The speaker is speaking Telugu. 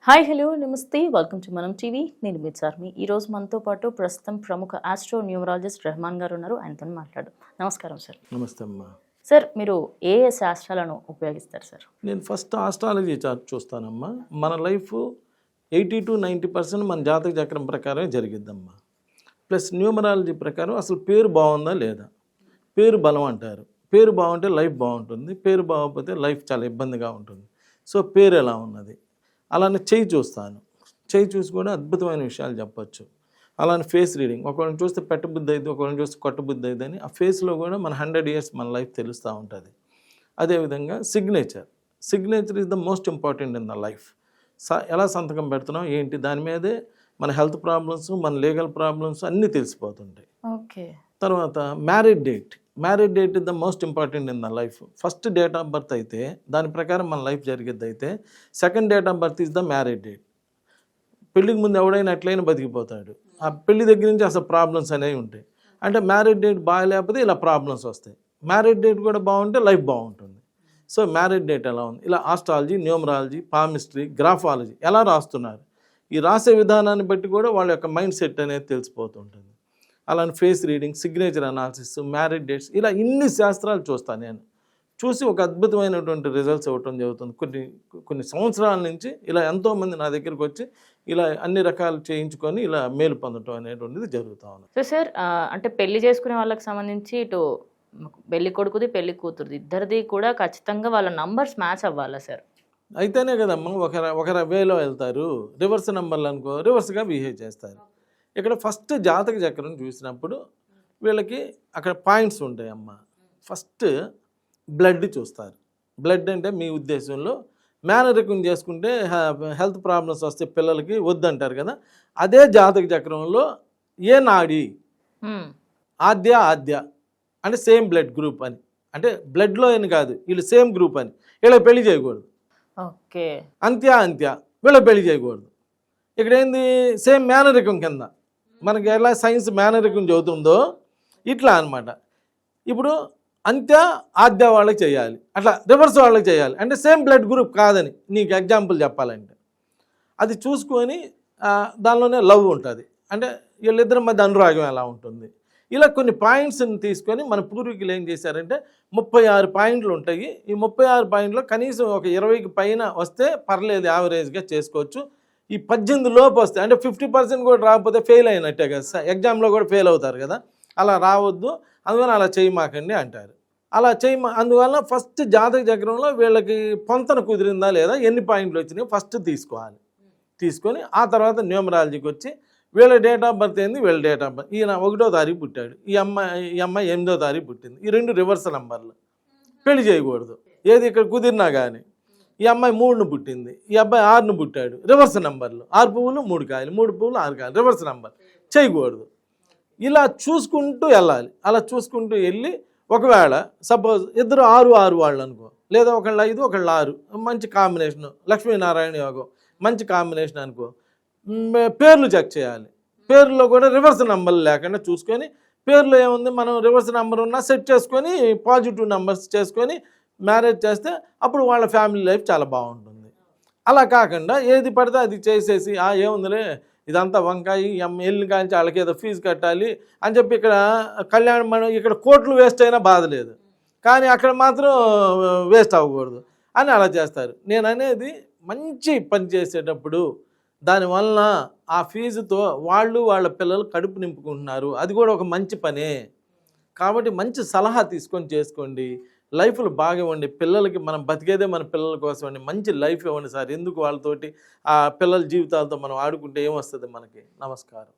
హాయ్ హలో నమస్తే వెల్కమ్ టు మనం టీవీ. నేను మీ చార్మి. ఈరోజు మనతో పాటు ప్రస్తుతం ప్రముఖ ఆస్ట్రో న్యూమరాలజిస్ట్ రెహమాన్ గారు ఉన్నారు. ఆయనతో మాట్లాడు. నమస్కారం సార్. నమస్తే అమ్మా. సార్, మీరు ఏ ఏ శాస్త్రాలను ఉపయోగిస్తారు సార్? నేను ఫస్ట్ ఆస్ట్రాలజీ చార్ట్ చూస్తానమ్మా. మన లైఫ్ 80 to 90% మన జాతక చక్రం ప్రకారమే జరిగిద్దమ్మా. ప్లస్ న్యూమరాలజీ ప్రకారం అసలు పేరు బాగుందా లేదా, పేరు బలం అంటారు. పేరు బాగుంటే లైఫ్ బాగుంటుంది, పేరు బాగోకపోతే లైఫ్ చాలా ఇబ్బందిగా ఉంటుంది. సో పేరు ఎలా ఉన్నది, అలానే చెయ్యి చూస్తాను. చెయ్యి చూసి కూడా అద్భుతమైన విషయాలు చెప్పచ్చు. అలానే ఫేస్ రీడింగ్, ఒకళ్ళని చూస్తే పెట్టబుద్ధి అయింది, ఒకళ్ళని చూస్తే కొట్టబుద్ధి అయింది అని ఆ ఫేస్లో కూడా మన 100 years మన లైఫ్ తెలుస్తూ ఉంటుంది. అదేవిధంగా signature is the most important in the life. ఎలా సంతకం పెడుతున్నాం ఏంటి, దాని మీదే మన హెల్త్ ప్రాబ్లమ్స్, మన లీగల్ ప్రాబ్లమ్స్ అన్నీ తెలిసిపోతుంటాయి. ఓకే. తర్వాత marriage date is the most important in the life. First date of birth అయితే దాని ప్రకారం మన లైఫ్ జరిగేది అయితే, second date of birth is the marriage date. పెళ్ళికి ముందు ఎవడైనా ఎట్లయినా బతికిపోతాడు. ఆ పెళ్లి దగ్గర నుంచి అసలు ప్రాబ్లమ్స్ అనేవి ఉంటాయి. అంటే మ్యారేజ్ డేట్ బాగాలేకపోతే ఇలా ప్రాబ్లమ్స్ వస్తాయి. మ్యారేజ్ డేట్ కూడా బాగుంటే లైఫ్ బాగుంటుంది. సో మ్యారేజ్ డేట్ ఎలా ఉంది, ఇలా ఆస్ట్రాలజీ, న్యూమరాలజీ, పామిస్ట్రీ, గ్రాఫాలజీ ఎలా రాస్తున్నారు, ఈ రాసే విధానాన్ని బట్టి కూడా వాళ్ళ యొక్క మైండ్ సెట్ అనేది తెలిసిపోతుంటుంది. అలానే face reading, signature analysis, marriage dates, ఇలా ఇన్ని శాస్త్రాలు చూస్తాను. నేను చూసి ఒక అద్భుతమైనటువంటి రిజల్ట్స్ ఇవ్వటం జరుగుతుంది. కొన్ని సంవత్సరాల నుంచి ఇలా ఎంతోమంది నా దగ్గరికి వచ్చి ఇలా అన్ని రకాలు చేయించుకొని ఇలా మేలు పొందటం అనేటువంటిది జరుగుతూ ఉంది. సో సార్, అంటే పెళ్లి చేసుకునే వాళ్ళకి సంబంధించి ఇటు పెళ్లి కొడుకుది పెళ్లి కూతురుది ఇద్దరిది కూడా ఖచ్చితంగా వాళ్ళ నంబర్స్ మ్యాచ్ అవ్వాలా సార్? అయితేనే కదమ్మా ఒక వేలో వెళ్తారు. రివర్స్ నెంబర్లు అనుకో రివర్స్గా బిహేవ్ చేస్తారు. ఇక్కడ ఫస్ట్ జాతక చక్రం చూసినప్పుడు వీళ్ళకి అక్కడ పాయింట్స్ ఉంటాయి అమ్మా. ఫస్ట్ బ్లడ్ చూస్తారు. బ్లడ్ అంటే మీ ఉద్దేశంలో మేనరికం చేసుకుంటే హెల్త్ ప్రాబ్లమ్స్ వస్తే పిల్లలకి వద్దంటారు కదా, అదే జాతక చక్రంలో ఏ నాడి, ఆద్య అంటే సేమ్ బ్లడ్ గ్రూప్ అని, అంటే బ్లడ్లో అని కాదు, వీళ్ళు సేమ్ గ్రూప్ అని, వీళ్ళకి పెళ్లి చేయకూడదు. ఓకే. అంత్య వీళ్ళకి పెళ్లి చేయకూడదు. ఇక్కడ ఏంది, సేమ్ మేనరికం కింద మనకి ఎలా సైన్స్ మేనరికం చదువుతుందో ఇట్లా అనమాట. ఇప్పుడు ఆద్య వాళ్ళకి చేయాలి, అట్లా రివర్స్ వాళ్ళకి చేయాలి. అంటే సేమ్ బ్లడ్ గ్రూప్ కాదని నీకు ఎగ్జాంపుల్ చెప్పాలంటే అది చూసుకొని దానిలోనే లవ్ ఉంటుంది. అంటే వీళ్ళిద్దరి మధ్య అనురాగం ఎలా ఉంటుంది, ఇలా కొన్ని పాయింట్స్ని తీసుకొని మన పూర్వీకులు ఏం చేశారంటే 36 పాయింట్లు ఉంటాయి. ఈ 36 పాయింట్లో కనీసం ఒక 20కి పైన వస్తే పర్లేదు, యావరేజ్గా చేసుకోవచ్చు. ఈ 18 లోపు వస్తే అంటే 50% కూడా రాకపోతే ఫెయిల్ అయినట్టే కదా, ఎగ్జామ్లో కూడా ఫెయిల్ అవుతారు కదా, అలా రావద్దు, అందువల్ల అలా చేయమాకండి అంటారు. అలా అందువల్ల ఫస్ట్ జాతక చక్రంలో వీళ్ళకి పొంతన కుదిరిందా లేదా, ఎన్ని పాయింట్లు వచ్చినాయో ఫస్ట్ తీసుకొని ఆ తర్వాత న్యూమరాలజీకి వచ్చి వీళ్ళ డేట్ ఆఫ్ బర్త్ ఏంది, వీళ్ళ డేట్ ఆఫ్ బర్త్, ఈయన 1వ తారీఖు పుట్టాడు, ఈ అమ్మాయి 8వ తారీఖు పుట్టింది, ఈ 2 రివర్స్ నంబర్లు, పెళ్లి చేయకూడదు. ఏది ఇక్కడ కుదిరినా కానీ ఈ అమ్మాయి 3ను పుట్టింది, ఈ అబ్బాయి 6ను పుట్టాడు, రివర్స్ నంబర్లు, 6 పువ్వులు 3 కాయలు, 3 పువ్వులు 6 కాయలు, రివర్స్ నంబర్, చేయకూడదు. ఇలా చూసుకుంటూ వెళ్ళాలి. అలా చూసుకుంటూ వెళ్ళి ఒకవేళ సపోజ్ ఇద్దరు 6 వాళ్ళు అనుకో, లేదా ఒకళ్ళు 5 ఒకళ్ళు 6, మంచి కాంబినేషను, లక్ష్మీనారాయణ యోగం మంచి కాంబినేషన్ అనుకో, పేర్లు చెక్ చేయాలి. పేర్లో కూడా రివర్స్ నెంబర్లు లేకుండా చూసుకొని, పేర్లో ఏముంది మనం రివర్స్ నెంబర్ ఉన్నా సెట్ చేసుకొని పాజిటివ్ నెంబర్స్ చేసుకొని మ్యారేజ్ చేస్తే అప్పుడు వాళ్ళ ఫ్యామిలీ లైఫ్ చాలా బాగుంటుంది. అలా కాకుండా ఏది పడితే అది చేసేసి ఏముందిలే ఇదంతా వంకాయ, ఎల్లి కాంచి వాళ్ళకి ఏదో ఫీజు కట్టాలి అని చెప్పి ఇక్కడ కళ్యాణం, మనం ఇక్కడ కోట్లు వేస్ట్ అయినా బాధ లేదు, కానీ అక్కడ మాత్రం వేస్ట్ అవ్వకూడదు అని అలా చేస్తారు. నేను అనేది మంచి పని చేసేటప్పుడు దానివల్ల ఆ ఫీజుతో వాళ్ళ పిల్లలు కడుపు నింపుకుంటున్నారు, అది కూడా ఒక మంచి పనే. కాబట్టి మంచి సలహా తీసుకొని చేసుకోండి, లైఫ్లు బాగా ఇవ్వండి. పిల్లలకి మనం బతికేదే మన పిల్లల కోసం అండి, మంచి లైఫ్ ఇవ్వండి సార్. ఎందుకు వాళ్ళతోటి ఆ పిల్లల జీవితాలతో మనం ఆడుకుంటే ఏమొస్తుంది మనకి. నమస్కారం.